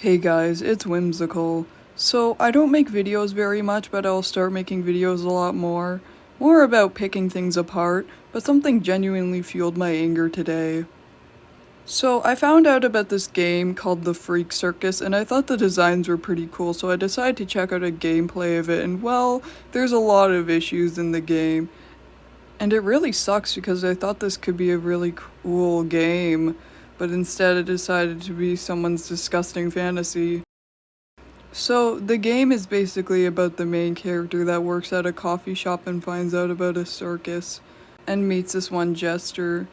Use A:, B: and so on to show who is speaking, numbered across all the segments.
A: Hey guys, it's Whimsical. So, I don't make videos very much, but I'll start making videos a lot more. More about picking things apart, but something genuinely fueled my anger today. So, I found out about this game called the Freak Circus, and I thought the designs were pretty cool, so I decided to check out a gameplay of it, and well, there's a lot of issues in the game. And it really sucks because I thought this could be a really cool game, but instead it decided to be someone's disgusting fantasy. So, the game is basically about the main character that works at a coffee shop and finds out about a circus and meets this one jester.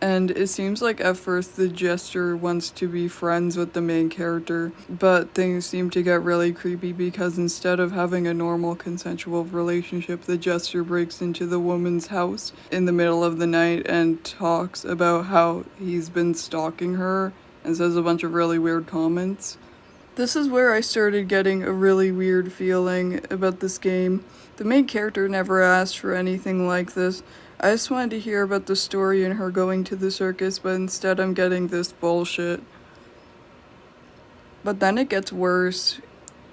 A: And it seems like at first the jester wants to be friends with the main character, but things seem to get really creepy because instead of having a normal consensual relationship, the jester breaks into the woman's house in the middle of the night and talks about how he's been stalking her and says a bunch of really weird comments. This is where I started getting a really weird feeling about this game. The main character never asked for anything like this. I just wanted to hear about the story and her going to the circus, but instead I'm getting this bullshit. But then it gets worse.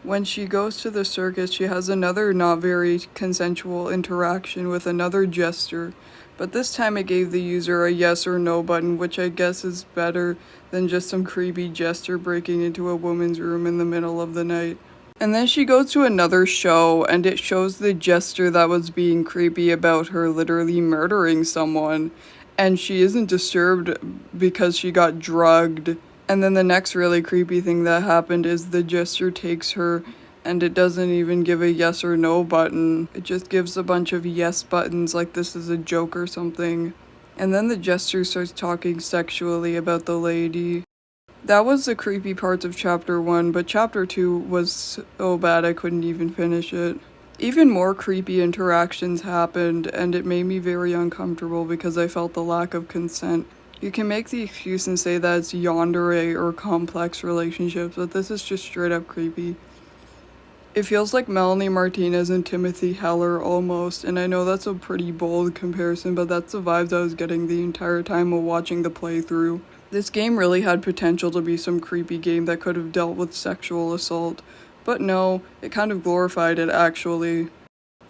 A: When she goes to the circus, she has another not very consensual interaction with another jester, but this time it gave the user a yes or no button, which I guess is better than just some creepy jester breaking into a woman's room in the middle of the night. And then she goes to another show, and it shows the jester that was being creepy about her literally murdering someone, and she isn't disturbed because she got drugged. And then the next really creepy thing that happened is the jester takes her and it doesn't even give a yes or no button. It just gives a bunch of yes buttons like this is a joke or something. And then the jester starts talking sexually about the lady. That was the creepy parts of chapter 1, but chapter 2 was so bad I couldn't even finish it. Even more creepy interactions happened, and it made me very uncomfortable because I felt the lack of consent. You can make the excuse and say that it's yandere or complex relationships, but this is just straight up creepy. It feels like Melanie Martinez and Timothy Heller almost, and I know that's a pretty bold comparison, but that's the vibes I was getting the entire time while watching the playthrough. This game really had potential to be some creepy game that could have dealt with sexual assault, but no, it kind of glorified it actually.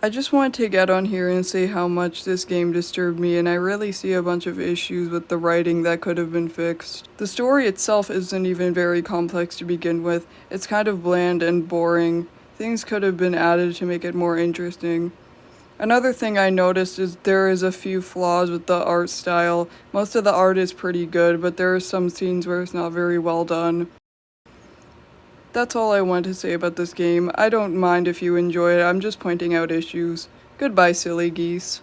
A: I just wanted to get on here and say how much this game disturbed me, and I really see a bunch of issues with the writing that could have been fixed. The story itself isn't even very complex to begin with, it's kind of bland and boring. Things could have been added to make it more interesting. Another thing I noticed is there is a few flaws with the art style. Most of the art is pretty good, but there are some scenes where it's not very well done. That's all I want to say about this game. I don't mind if you enjoy it, I'm just pointing out issues. Goodbye, silly geese.